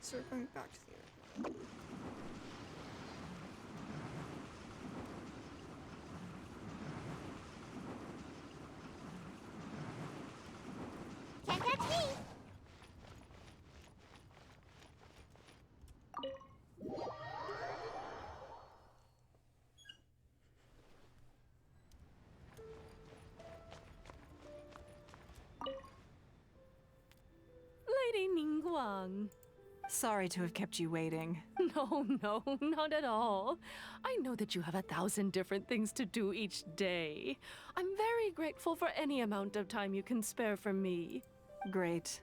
So we're going back to the airport. Can't catch me! Lady Ningguang. Sorry to have kept you waiting. No, not at all. I know that you have 1,000 different things to do each day. I'm very grateful for any amount of time you can spare for me. Great.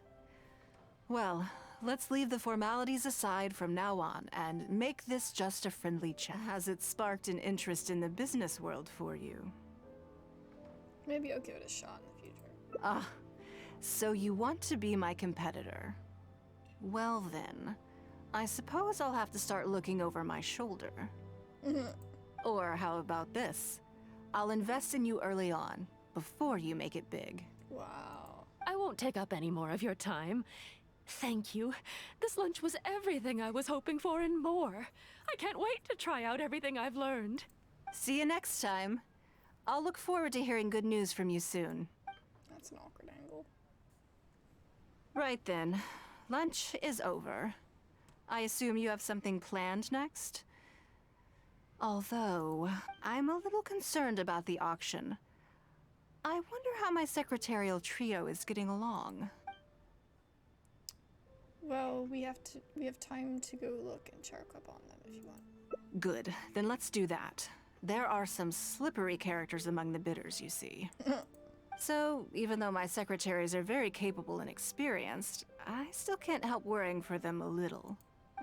Well, let's leave the formalities aside from now on and make this just a friendly chat. Has it sparked an interest in the business world for you? Maybe I'll give it a shot in the future. Ah, so you want to be my competitor? Well then, I suppose I'll have to start looking over my shoulder. Or how about this? I'll invest in you early on, before you make it big. Wow. I won't take up any more of your time. Thank you. This lunch was everything I was hoping for and more. I can't wait to try out everything I've learned. See you next time. I'll look forward to hearing good news from you soon. That's an awkward angle. Right then. Lunch is over. I assume you have something planned next? Although, I'm a little concerned about the auction. I wonder how my secretarial trio is getting along. Well, we have time to go look and check up on them if you want. Good, then let's do that. There are some slippery characters among the bidders, you see. So, even though my secretaries are very capable and experienced, I still can't help worrying for them a little.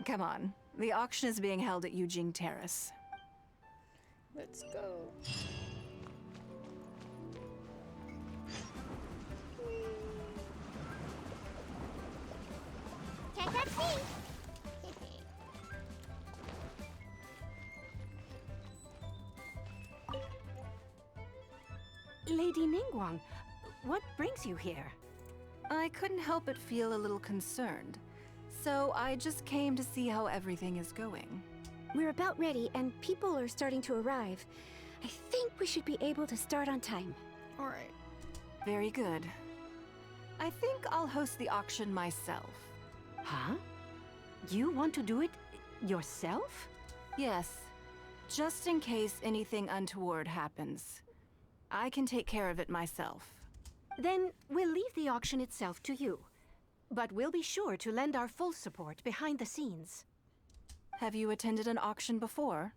Come on, the auction is being held at Yujing Terrace. Let's go. Can't catch me! Lady Ningguang, what brings you here? I couldn't help but feel a little concerned, so I just came to see how everything is going. We're about ready and people are starting to arrive. I think we should be able to start on time. Alright. Very good. I think I'll host the auction myself. Huh? You want to do it yourself? Yes, just in case anything untoward happens. I can take care of it myself. Then we'll leave the auction itself to you. But we'll be sure to lend our full support behind the scenes. Have you attended an auction before?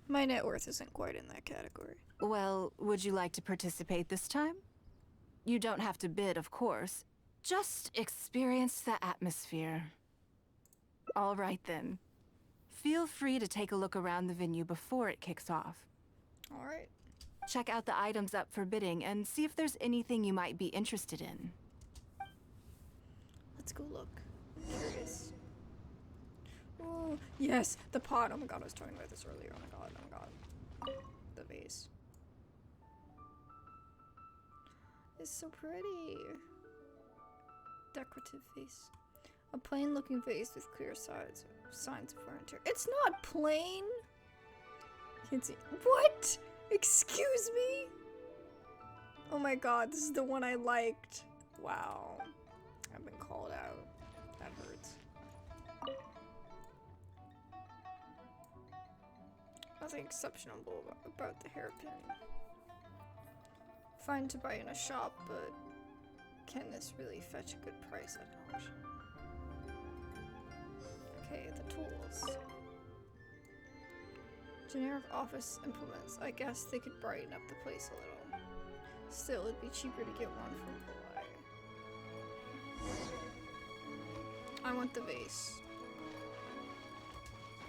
My net worth isn't quite in that category. Well, would you like to participate this time? You don't have to bid, of course. Just experience the atmosphere. All right then. Feel free to take a look around the venue before it kicks off. Alright. Check out the items up for bidding and see if there's anything you might be interested in. Let's go look. I'm curious. Oh, yes, the pot. Oh my god, I was talking about this earlier. Oh my god. The vase. It's so pretty. Decorative vase. A plain looking vase with clear signs of furniture. It's not plain! Can't see. What? Excuse me? Oh my god, this is the one I liked. Wow. I've been called out. That hurts. Nothing exceptional about the hairpin. Fine to buy in a shop, but can this really fetch a good price at an auction? Okay, the tools. Generic office implements. I guess they could brighten up the place a little. Still, it'd be cheaper to get one from Hawaii. I want the vase.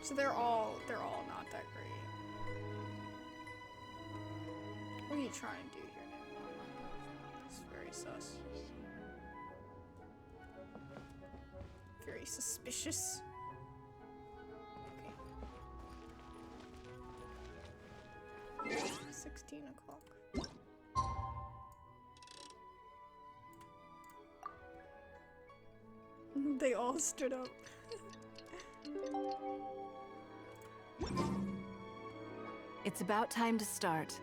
So they're all not that great. What are you trying to do here, Ningguang? It's very sus. Very suspicious. 16 o'clock. They all stood up. It's about time to start.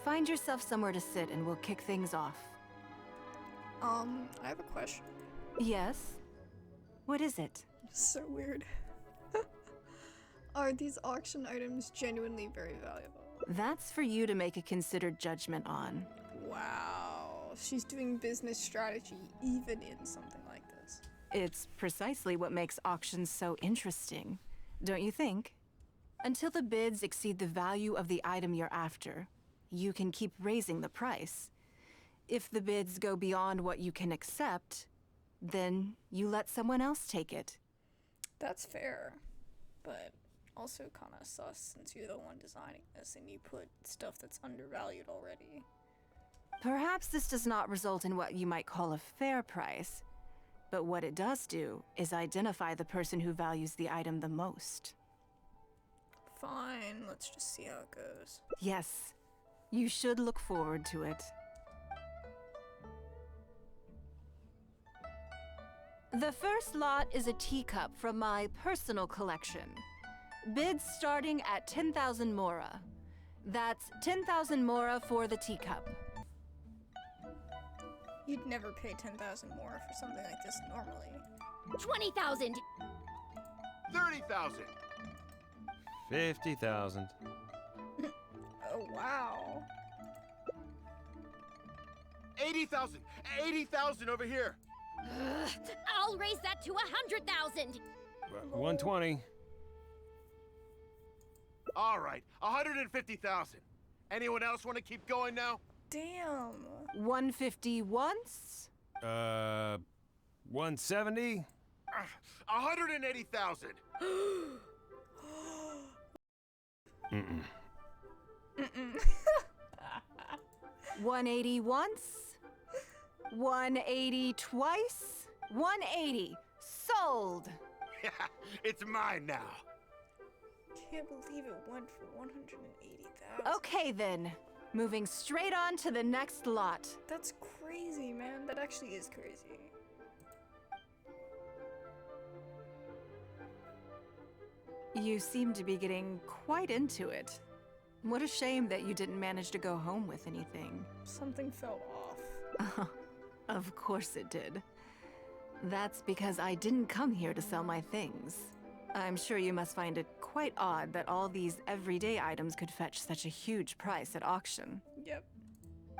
Find yourself somewhere to sit and we'll kick things off. I have a question. Yes? What is it? So weird. Are these auction items genuinely very valuable? That's for you to make a considered judgment on. Wow. She's doing business strategy even in something like this. It's precisely what makes auctions so interesting, don't you think? Until the bids exceed the value of the item you're after, you can keep raising the price. If the bids go beyond what you can accept, then you let someone else take it. That's fair, but also kind of sus since you're the one designing this and you put stuff that's undervalued already. Perhaps this does not result in what you might call a fair price, but what it does do is identify the person who values the item the most. Fine, let's just see how it goes. Yes, you should look forward to it. The first lot is a teacup from my personal collection. Bids starting at 10,000 mora. That's 10,000 mora for the teacup. You'd never pay 10,000 more for something like this normally. 20,000. 30,000. 50,000. Oh, wow. 80,000. 80,000 over here. Ugh, I'll raise that to 100,000. 120. All right, 150,000. Anyone else want to keep going now? Damn. 150 once? 170. 180,000. Mm-mm. 180 once? 180 twice? 180. Sold! It's mine now. Can't believe it went for 180,000. Okay then. Moving straight on to the next lot. That's crazy, man. That actually is crazy. You seem to be getting quite into it. What a shame that you didn't manage to go home with anything. Something fell off. Of course it did. That's because I didn't come here to sell my things. I'm sure you must find it quite odd that all these everyday items could fetch such a huge price at auction. Yep.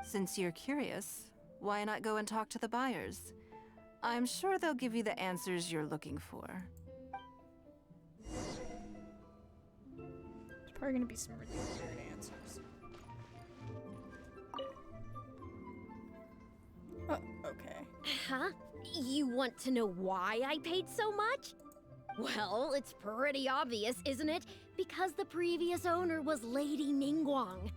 Since you're curious, why not go and talk to the buyers? I'm sure they'll give you the answers you're looking for. There's probably gonna be some really weird answers. Oh, okay. Huh? You want to know why I paid so much? Well, it's pretty obvious, isn't it? Because the previous owner was Lady Ningguang.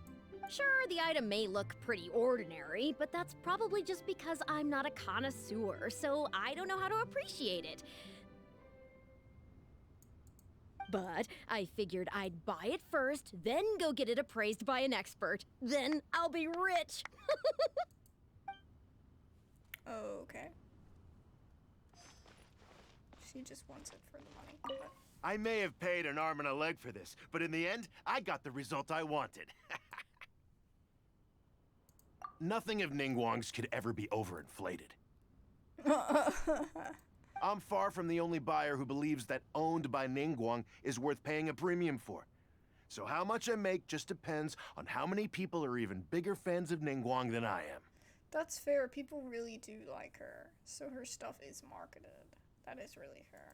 Sure, the item may look pretty ordinary, but that's probably just because I'm not a connoisseur, so I don't know how to appreciate it. But I figured I'd buy it first, then go get it appraised by an expert. Then I'll be rich. Okay. She just wants it for the money. But I may have paid an arm and a leg for this, but in the end, I got the result I wanted. Nothing of Ningguang's could ever be overinflated. I'm far from the only buyer who believes that owned by Ningguang is worth paying a premium for. So how much I make just depends on how many people are even bigger fans of Ningguang than I am. that's fair. People really do like her. So her stuff is marketed. That is really fair.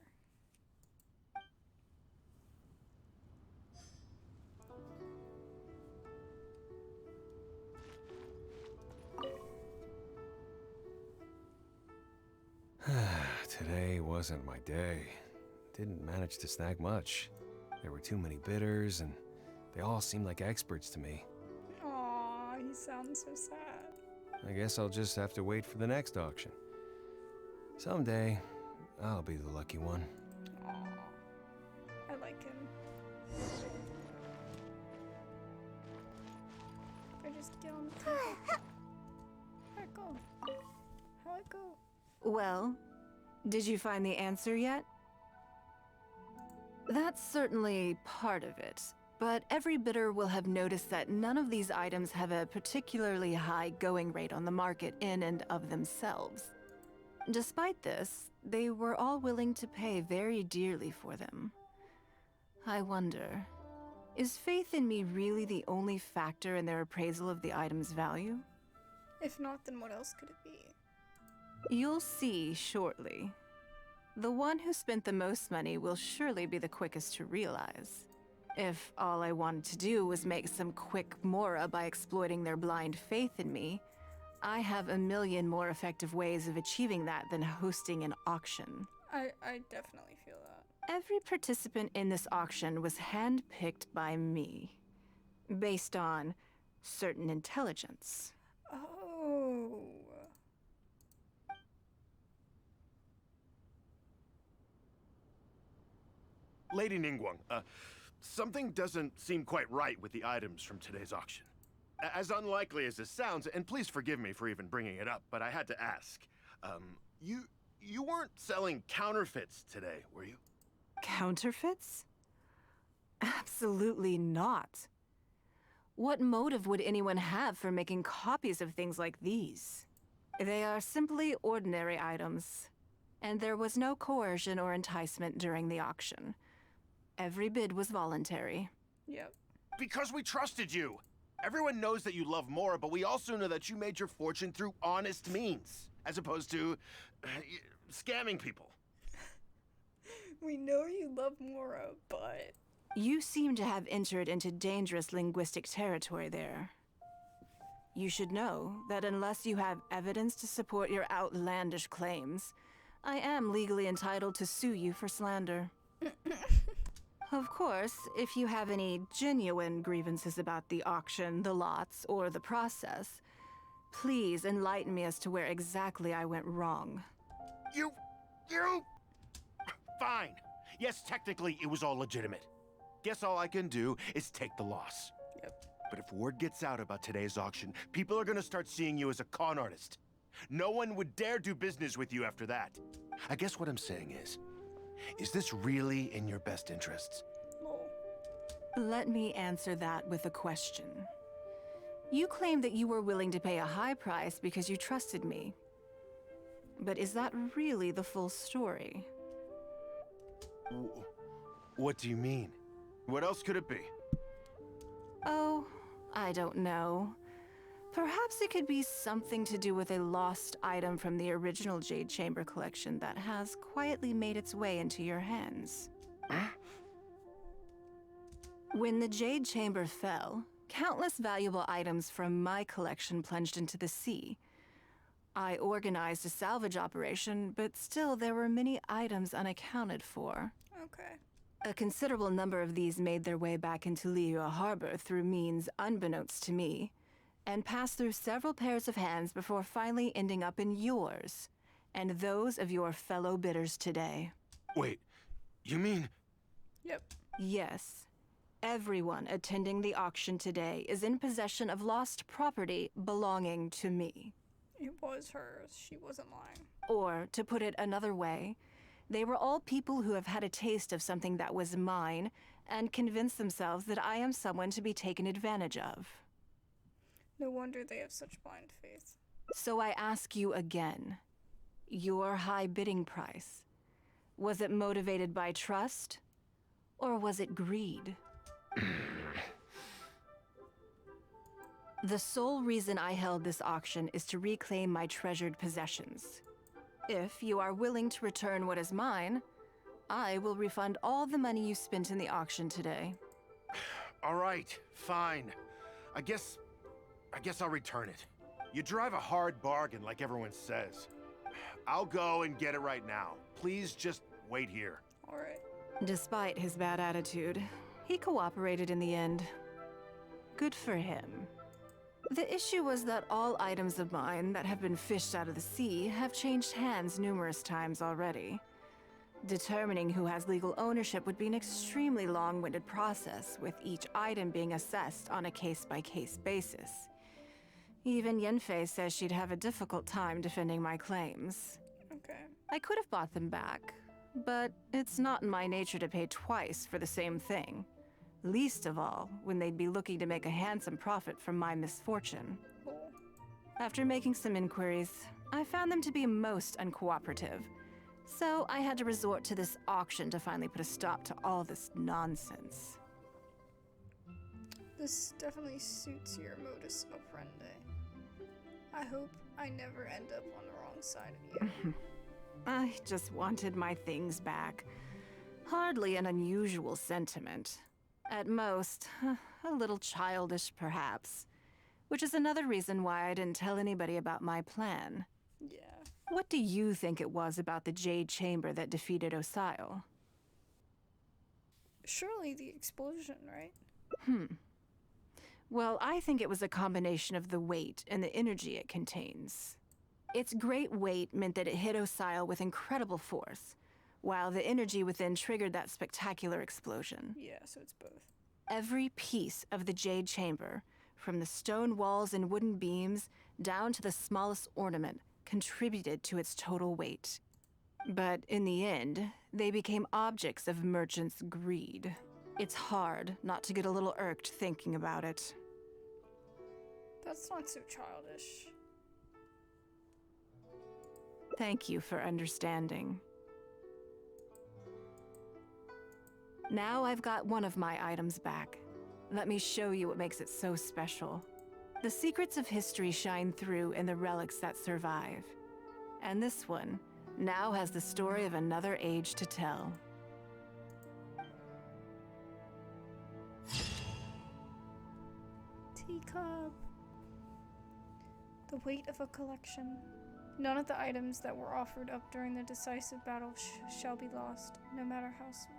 Today wasn't my day. Didn't manage to snag much. There were too many bidders, and they all seemed like experts to me. Aw, he sounds so sad. I guess I'll just have to wait for the next auction. Someday, I'll be the lucky one. Aw, I like him. I just get on the table. How'd it go? How'd it go? Well, Did you find the answer yet? That's certainly part of it, but every bidder will have noticed that none of these items have a particularly high going rate on the market in and of themselves. Despite this, they were all willing to pay very dearly for them. I wonder, is faith in me really the only factor in their appraisal of the item's value? If not, then what else could it be? You'll see shortly. The one who spent the most money will surely be the quickest to realize. If all I wanted to do was make some quick mora by exploiting their blind faith in me, I have a million more effective ways of achieving that than hosting an auction. I definitely feel that. Every participant in this auction was handpicked by me, based on certain intelligence. Oh. Lady Ningguang, something doesn't seem quite right with the items from today's auction. As unlikely as this sounds, and please forgive me for even bringing it up, but I had to ask. You weren't selling counterfeits today, were you? Counterfeits? Absolutely not. What motive would anyone have for making copies of things like these? They are simply ordinary items, and there was no coercion or enticement during the auction. Every bid was voluntary. Yep. Because we trusted you! Everyone knows that you love Mora, but we also know that you made your fortune through honest means, as opposed to scamming people. We know you love Mora, but... You seem to have entered into dangerous linguistic territory there. You should know that unless you have evidence to support your outlandish claims, I am legally entitled to sue you for slander. Of course, if you have any genuine grievances about the auction, the lots, or the process, please enlighten me as to where exactly I went wrong. You... Fine. Yes, technically, it was all legitimate. Guess all I can do is take the loss. Yep. But if word gets out about today's auction, people are gonna start seeing you as a con artist. No one would dare do business with you after that. I guess what I'm saying is this really in your best interests? Lol. Let me answer that with a question. You claim that you were willing to pay a high price because you trusted me. But is that really the full story? What do you mean? What else could it be? Oh, I don't know. Perhaps it could be something to do with a lost item from the original Jade Chamber collection that has quietly made its way into your hands. When the Jade Chamber fell, countless valuable items from my collection plunged into the sea. I organized a salvage operation, but still there were many items unaccounted for. Okay. A considerable number of these made their way back into Liyue Harbor through means unbeknownst to me, and passed through several pairs of hands before finally ending up in yours, and those of your fellow bidders today. Wait, you mean... Yep. Yes. Everyone attending the auction today is in possession of lost property belonging to me. It was hers. She wasn't lying. Or, to put it another way, they were all people who have had a taste of something that was mine and convinced themselves that I am someone to be taken advantage of. No wonder they have such blind faith. So I ask you again, your high bidding price, was it motivated by trust, or was it greed? The sole reason I held this auction is to reclaim my treasured possessions. If you are willing to return what is mine, I will refund all the money you spent in the auction today. All right, fine. I guess I'll return it. You drive a hard bargain like everyone says. I'll go and get it right now. Please just wait here. All right. Despite his bad attitude, he cooperated in the end. Good for him. The issue was that all items of mine that have been fished out of the sea have changed hands numerous times already. Determining who has legal ownership would be an extremely long-winded process, with each item being assessed on a case-by-case basis. Even Yenfei says she'd have a difficult time defending my claims. Okay. I could have bought them back, but it's not in my nature to pay twice for the same thing. Least of all, when they'd be looking to make a handsome profit from my misfortune. Cool. After making some inquiries, I found them to be most uncooperative. So I had to resort to this auction to finally put a stop to all this nonsense. This definitely suits your modus operandi. I hope I never end up on the wrong side of you. I just wanted my things back. Hardly an unusual sentiment. At most, a little childish perhaps. Which is another reason why I didn't tell anybody about my plan. Yeah. What do you think it was about the Jade Chamber that defeated Osile? Surely the explosion, right? Well, I think it was a combination of the weight and the energy it contains. Its great weight meant that it hit Osile with incredible force, while the energy within triggered that spectacular explosion. Yeah, so it's both. Every piece of the Jade Chamber, from the stone walls and wooden beams down to the smallest ornament, contributed to its total weight. But in the end, they became objects of merchants' greed. It's hard not to get a little irked thinking about it. That's not so childish. Thank you for understanding. Now I've got one of my items back. Let me show you what makes it so special. The secrets of history shine through in the relics that survive. And this one now has the story of another age to tell. Teacup. The weight of a collection. None of the items that were offered up during the decisive battle shall be lost, no matter how small.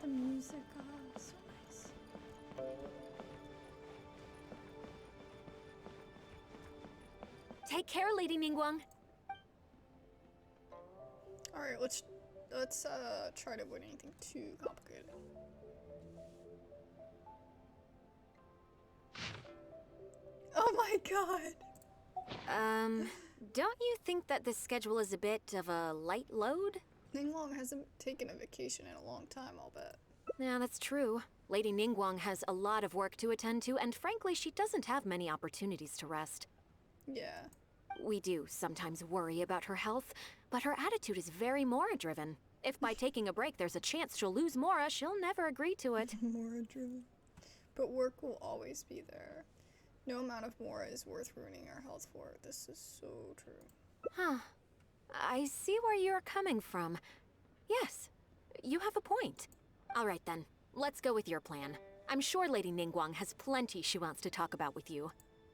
The music, oh, so nice. Take care, Lady Ningguang. Alright, let's try to avoid anything too complicated. Oh my god! Don't you think that this schedule is a bit of a light load? Ningguang hasn't taken a vacation in a long time, I'll bet. Yeah, that's true. Lady Ningguang has a lot of work to attend to, and frankly, she doesn't have many opportunities to rest. Yeah. We do sometimes worry about her health, but her attitude is very Mora-driven. If by taking a break there's a chance she'll lose Mora, she'll never agree to it. Mora driven. But work will always be there. No amount of Mora is worth ruining our health for. This is so true. Huh. I see where you're coming from. Yes, you have a point. All right then, let's go with your plan. I'm sure Lady Ningguang has plenty she wants to talk about with you.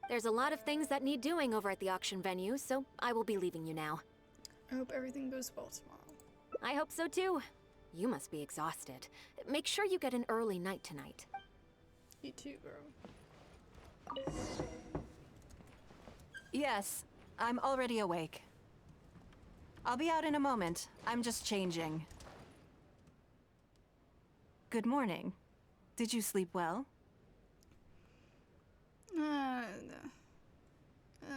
There's a lot of things that need doing over at the auction venue, so I will be leaving you now. I hope everything goes well tomorrow. I hope so too. You must be exhausted. Make sure you get an early night tonight. You too, bro. Yes, I'm already awake. I'll be out in a moment. I'm just changing. Good morning. Did you sleep well? No.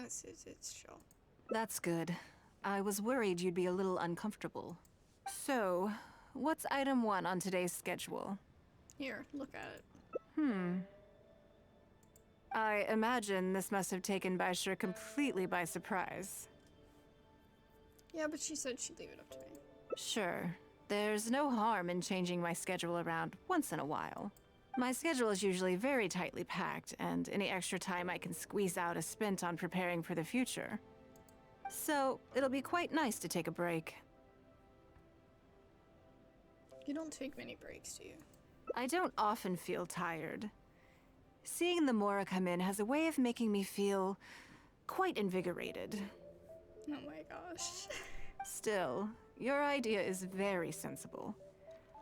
It's chill. That's good. I was worried you'd be a little uncomfortable. So, what's item 1 on today's schedule? Here, look at it. I imagine this must have taken Baisher completely by surprise. Yeah, but she said she'd leave it up to me. Sure. There's no harm in changing my schedule around once in a while. My schedule is usually very tightly packed, and any extra time I can squeeze out is spent on preparing for the future. So, it'll be quite nice to take a break. You don't take many breaks, do you? I don't often feel tired. Seeing the Mora come in has a way of making me feel quite invigorated. Oh my gosh. Still, your idea is very sensible.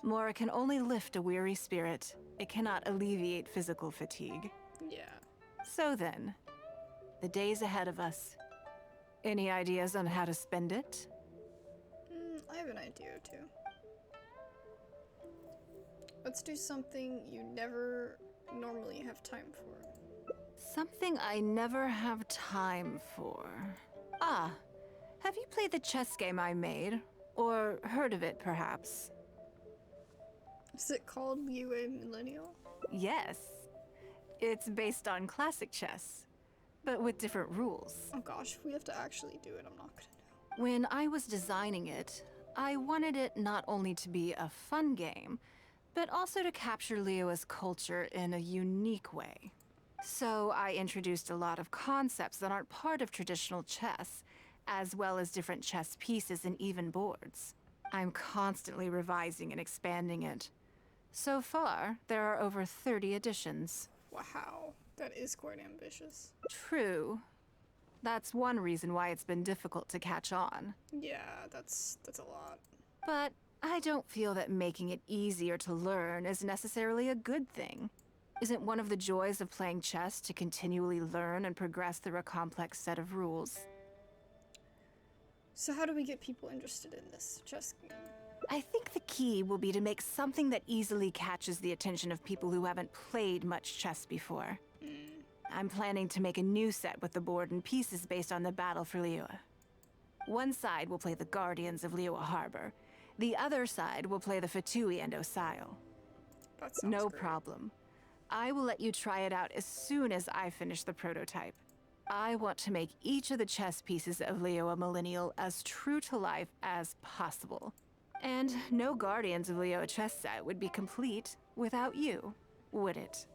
Mora can only lift a weary spirit. It cannot alleviate physical fatigue. Yeah. So then, the days ahead of us. Any ideas on how to spend it? I have an idea or two. Let's do something you never normally have time for. Something I never have time for. Ah, have you played the chess game I made? Or heard of it, perhaps? Is it called Liyue Millennial? Yes. It's based on classic chess, but with different rules. Oh gosh, if we have to actually do it, I'm not gonna know. When I was designing it, I wanted it not only to be a fun game, but also to capture Liyue's culture in a unique way. So I introduced a lot of concepts that aren't part of traditional chess, as well as different chess pieces and even boards. I'm constantly revising and expanding it. So far, there are over 30 editions. Wow, that is quite ambitious. True. That's one reason why it's been difficult to catch on. Yeah, that's a lot. But I don't feel that making it easier to learn is necessarily a good thing. Isn't one of the joys of playing chess to continually learn and progress through a complex set of rules? So how do we get people interested in this chess game? I think the key will be to make something that easily catches the attention of people who haven't played much chess before. I'm planning to make a new set with the board and pieces based on the battle for Liyue. One side will play the Guardians of Liyue Harbor. The other side will play the Fatui and Osile. That sounds No great. problem. I will let you try it out as soon as I finish the prototype. I want to make each of the chess pieces of Liyue Millennial as true to life as possible. And no Guardians of Liyue chess set would be complete without you, would it?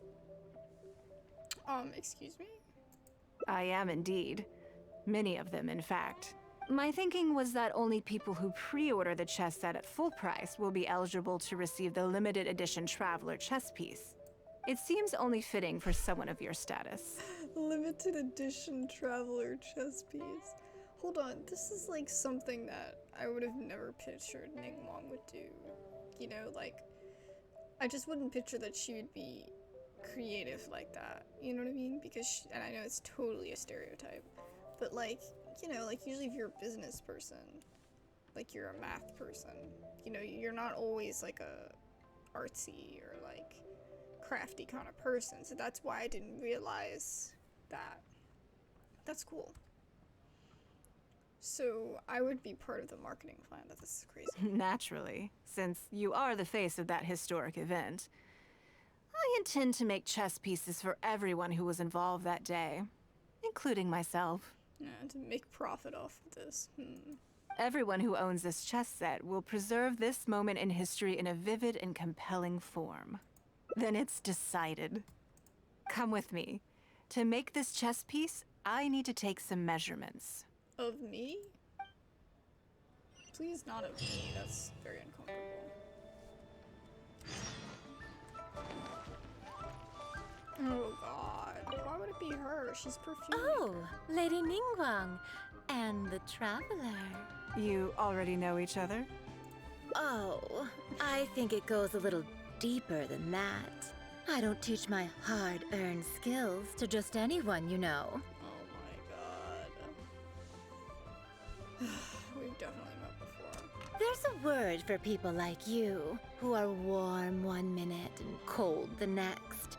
Excuse me? I am indeed. Many of them, in fact. My thinking was that only people who pre-order the chess set at full price will be eligible to receive the limited edition Traveler chess piece. It seems only fitting for someone of your status. Limited edition Traveler chess piece. Hold on, this is like something that I would have never pictured Ningguang would do. You know, like, I just wouldn't picture that she would be creative like that. You know what I mean? Because, and I know it's totally a stereotype, but like, you know, like usually if you're a business person, like you're a math person, you know, you're not always like a artsy or like crafty kind of person. So that's why I didn't realize that. That's cool. So I would be part of the marketing plan. This is crazy. Naturally, since you are the face of that historic event. I intend to make chess pieces for everyone who was involved that day, including myself. Yeah, to make profit off of this. Everyone who owns this chess set will preserve this moment in history in a vivid and compelling form. Then it's decided. Come with me. To make this chess piece, I need to take some measurements. Of me? Please not of me. That's very uncomfortable. Oh god. Why would it be her? She's perfumed. Oh, Lady Ningguang and the Traveler. You already know each other? Oh, I think it goes a little deeper than that. I don't teach my hard-earned skills to just anyone, you know. Oh my god. We've definitely met before. There's a word for people like you, who are warm one minute and cold the next.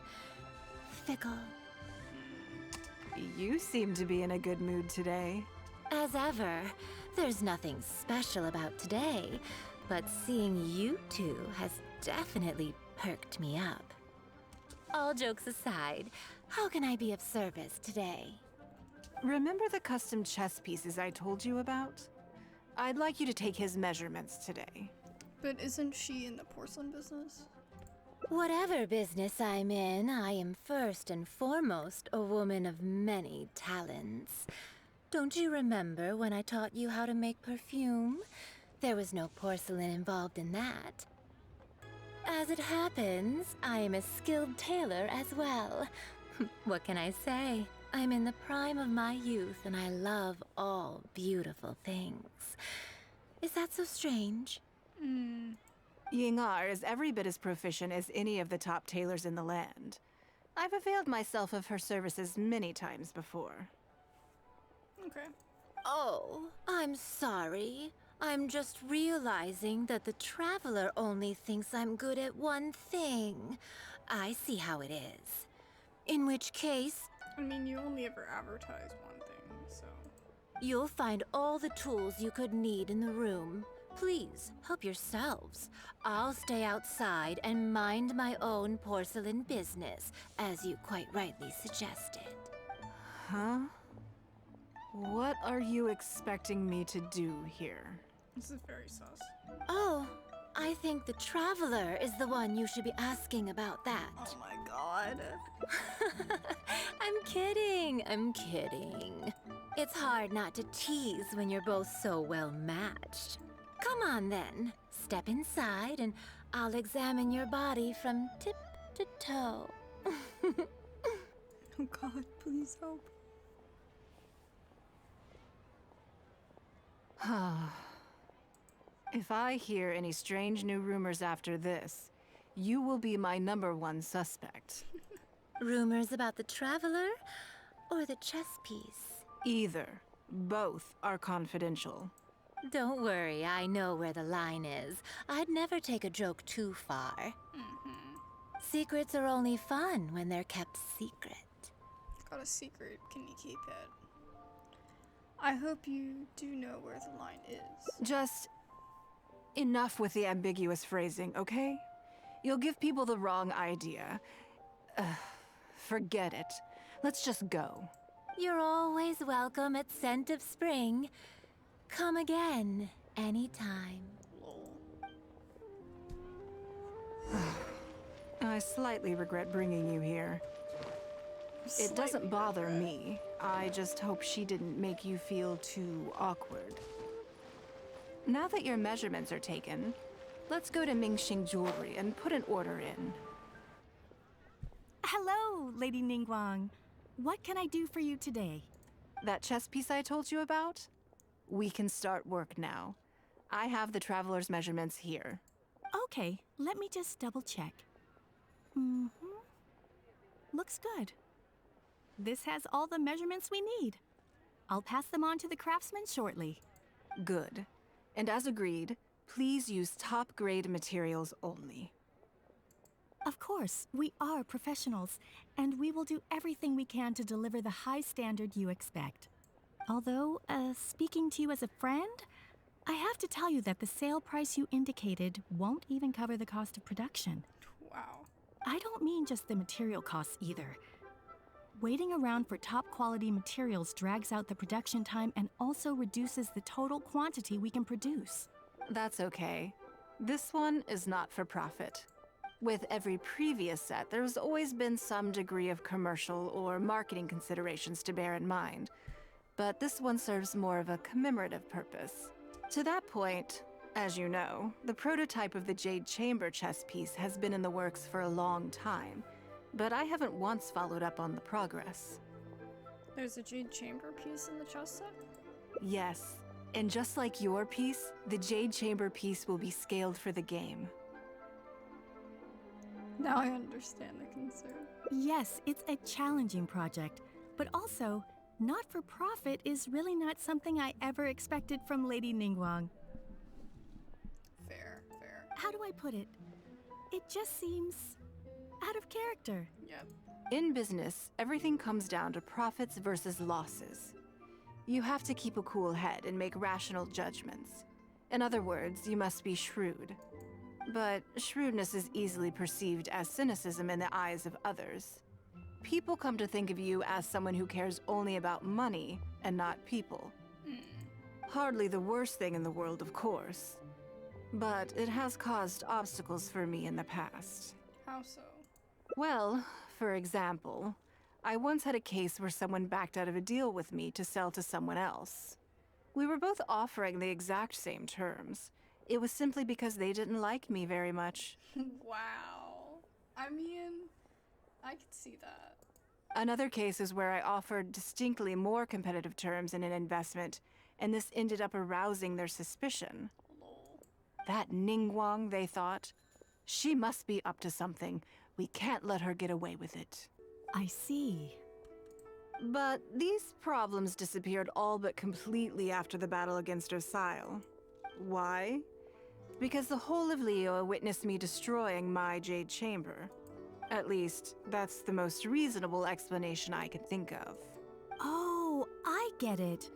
Fickle. You seem to be in a good mood today. As ever, there's nothing special about today, but seeing you two has definitely perked me up. All jokes aside, how can I be of service today? Remember the custom chess pieces I told you about? I'd like you to take his measurements today. But isn't she in the porcelain business? Whatever business I'm in, I am first and foremost a woman of many talents. Don't you remember when I taught you how to make perfume? There was no porcelain involved in that. As it happens, I am a skilled tailor as well. What can I say? I'm in the prime of my youth and I love all beautiful things. Is that so strange? Yingar is every bit as proficient as any of the top tailors in the land. I've availed myself of her services many times before. Okay. Oh, I'm sorry. I'm just realizing that the Traveler only thinks I'm good at one thing. I see how it is. In which case, I mean, you only ever advertise one thing, so. you'll find all the tools you could need in the room. Please, help yourselves. I'll stay outside and mind my own porcelain business, as you quite rightly suggested. Huh? What are you expecting me to do here? This is very sus. Oh, I think the Traveler is the one you should be asking about that. Oh my god. I'm kidding. I'm kidding. It's hard not to tease when you're both so well matched. Come on then. Step inside and I'll examine your body from tip to toe. Oh god, please help. If I hear any strange new rumors after this, you will be my #1 suspect. Rumors about the Traveler or the chess piece? Either. Both are confidential. Don't worry, I know where the line is. I'd never take a joke too far. Secrets are only fun when they're kept secret. Got a secret, can you keep it? I hope you do know where the line is. Just enough with the ambiguous phrasing, okay? You'll give people the wrong idea. Forget it. Let's just go. You're always welcome at Scent of Spring. Come again, anytime. I slightly regret bringing you here. It doesn't bother me. I just hope she didn't make you feel too awkward. Now that your measurements are taken, let's go to Mingxing Jewelry and put an order in. Hello, Lady Ningguang. What can I do for you today? That chess piece I told you about? We can start work now. I have the Traveler's measurements here. Okay, let me just double check. Looks good. This has all the measurements we need. I'll pass them on to the craftsman shortly. Good. And as agreed, please use top-grade materials only. Of course, we are professionals, and we will do everything we can to deliver the high standard you expect. Although, speaking to you as a friend, I have to tell you that the sale price you indicated won't even cover the cost of production. Wow. I don't mean just the material costs either. Waiting around for top-quality materials drags out the production time and also reduces the total quantity we can produce. That's okay. This one is not for profit. With every previous set, there's always been some degree of commercial or marketing considerations to bear in mind. But this one serves more of a commemorative purpose. To that point, as you know, the prototype of the Jade Chamber chess piece has been in the works for a long time, but I haven't once followed up on the progress. There's a Jade Chamber piece in the chess set? Yes, and just like your piece, the Jade Chamber piece will be scaled for the game. Now I understand the concern. Yes, it's a challenging project, but also, not-for-profit is really not something I ever expected from Lady Ningguang. Fair, fair. How do I put it? It just seems out of character. Yep. In business, everything comes down to profits versus losses. You have to keep a cool head and make rational judgments. In other words, you must be shrewd. But shrewdness is easily perceived as cynicism in the eyes of others. People come to think of you as someone who cares only about money and not people. Hardly the worst thing in the world, of course. But it has caused obstacles for me in the past. How so? Well, for example, I once had a case where someone backed out of a deal with me to sell to someone else. We were both offering the exact same terms. It was simply because they didn't like me very much. Wow. I mean, I could see that. Another case is where I offered distinctly more competitive terms in an investment, and this ended up arousing their suspicion. Lol. That Ningguang, they thought. She must be up to something. We can't let her get away with it. I see. But these problems disappeared all but completely after the battle against Ersail. Why? Because the whole of Liyue witnessed me destroying my Jade Chamber. At least, that's the most reasonable explanation I can think of. Oh, I get it.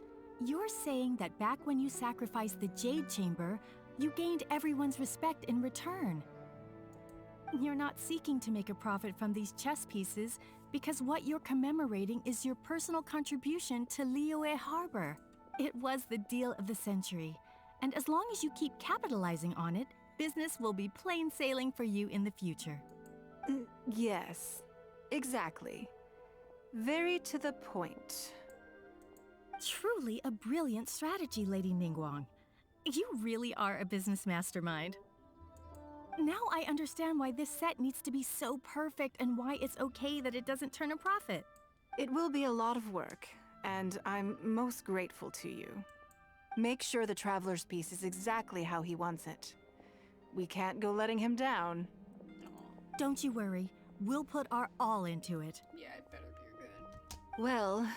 You're saying that back when you sacrificed the Jade Chamber, you gained everyone's respect in return. You're not seeking to make a profit from these chess pieces because what you're commemorating is your personal contribution to Liyue Harbor. It was the deal of the century, and as long as you keep capitalizing on it, business will be plain sailing for you in the future. Yes, exactly. Very to the point. Truly a brilliant strategy, Lady Ningguang. You really are a business mastermind. Now I understand why this set needs to be so perfect and why it's okay that it doesn't turn a profit. It will be a lot of work, and I'm most grateful to you. Make sure the Traveler's piece is exactly how he wants it. We can't go letting him down. Don't you worry. We'll put our all into it. Yeah, it better be good. Well,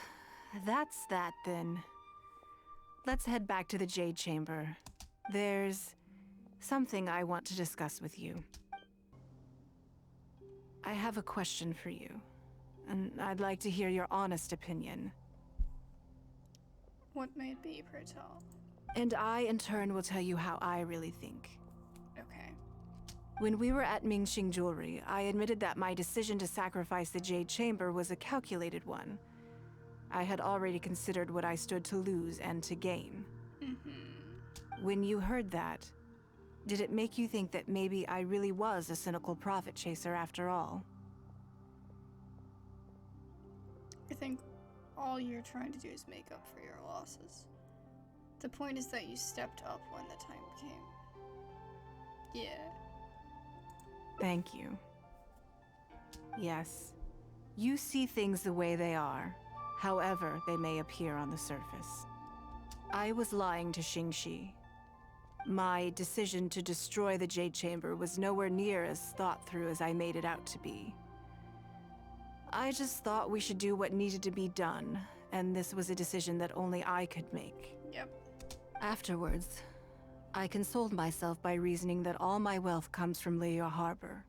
that's that then. Let's head back to the Jade Chamber. There's something I want to discuss with you. I have a question for you, and I'd like to hear your honest opinion. What may it be, pray tell? And I, in turn, will tell you how I really think. Okay. When we were at Mingxing Jewelry, I admitted that my decision to sacrifice the Jade Chamber was a calculated one. I had already considered what I stood to lose and to gain. When you heard that, did it make you think that maybe I really was a cynical profit chaser after all? I think all you're trying to do is make up for your losses. The point is that you stepped up when the time came. Yeah. Thank you. Yes, you see things the way they are, however they may appear on the surface. I was lying to Xingxi. My decision to destroy the Jade Chamber was nowhere near as thought through as I made it out to be. I just thought we should do what needed to be done, and this was a decision that only I could make. Yep. Afterwards, I consoled myself by reasoning that all my wealth comes from Liyue Harbor.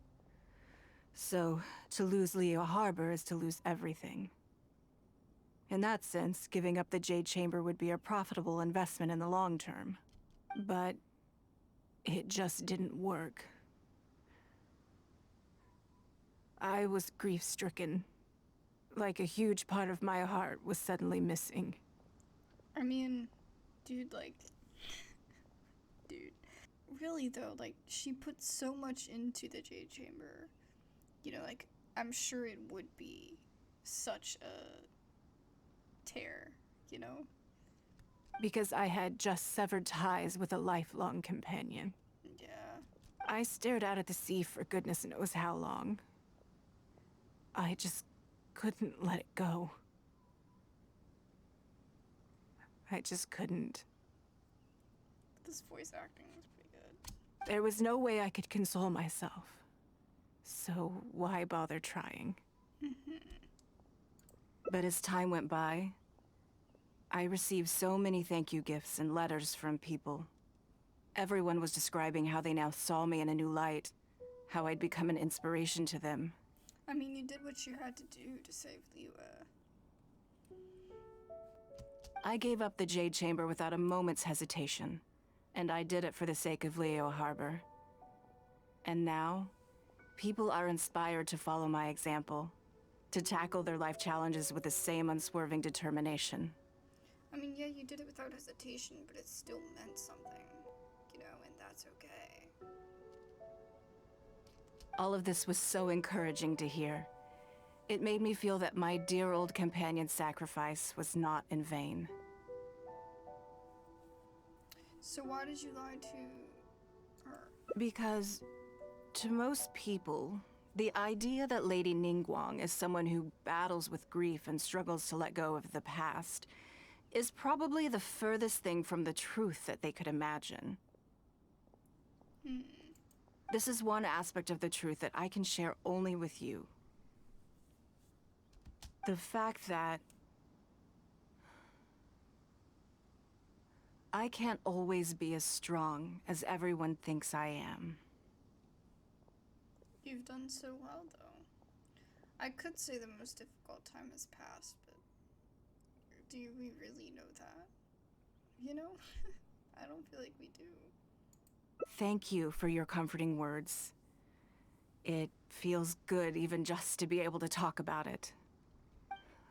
So, to lose Liyue Harbor is to lose everything. In that sense, giving up the Jade Chamber would be a profitable investment in the long term. But it just didn't work. I was grief-stricken. Like a huge part of my heart was suddenly missing. I mean, dude, like... Dude. Really, though, like, she put so much into the Jade Chamber. You know, like, I'm sure it would be such a tear, you know? Because I had just severed ties with a lifelong companion. Yeah. I stared out at the sea for goodness knows how long. I just couldn't let it go. I just couldn't. This voice acting was pretty good. There was no way I could console myself. So why bother trying? But as time went by, I received so many thank you gifts and letters from people. Everyone was describing how they now saw me in a new light, how I'd become an inspiration to them. I mean, you did what you had to do to save Liyue. I gave up the Jade Chamber without a moment's hesitation, and I did it for the sake of Liyue Harbor. And now, people are inspired to follow my example, to tackle their life challenges with the same unswerving determination. I mean, yeah, you did it without hesitation, but it still meant something, you know, and that's okay. All of this was so encouraging to hear. It made me feel that my dear old companion's sacrifice was not in vain. So why did you lie to her? Because, to most people, the idea that Lady Ningguang is someone who battles with grief and struggles to let go of the past is probably the furthest thing from the truth that they could imagine. This is one aspect of the truth that I can share only with you. The fact that I can't always be as strong as everyone thinks I am. You've done so well, though. I could say the most difficult time has passed, but do we really know that? You know? I don't feel like we do. Thank you for your comforting words. It feels good even just to be able to talk about it.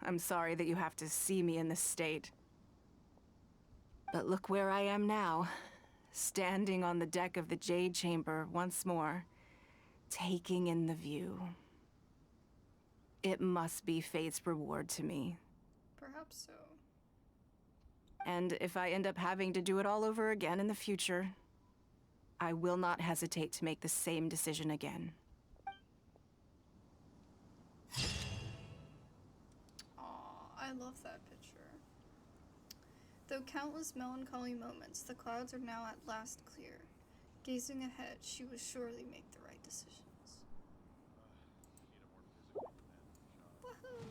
I'm sorry that you have to see me in this state. But look where I am now, standing on the deck of the Jade Chamber once more, taking in the view. It must be fate's reward to me. Perhaps so. And if I end up having to do it all over again in the future, I will not hesitate to make the same decision again. Aw, I love that picture. Though countless melancholy moments, the clouds are now at last clear. Gazing ahead, she will surely make the right decisions. Woohoo!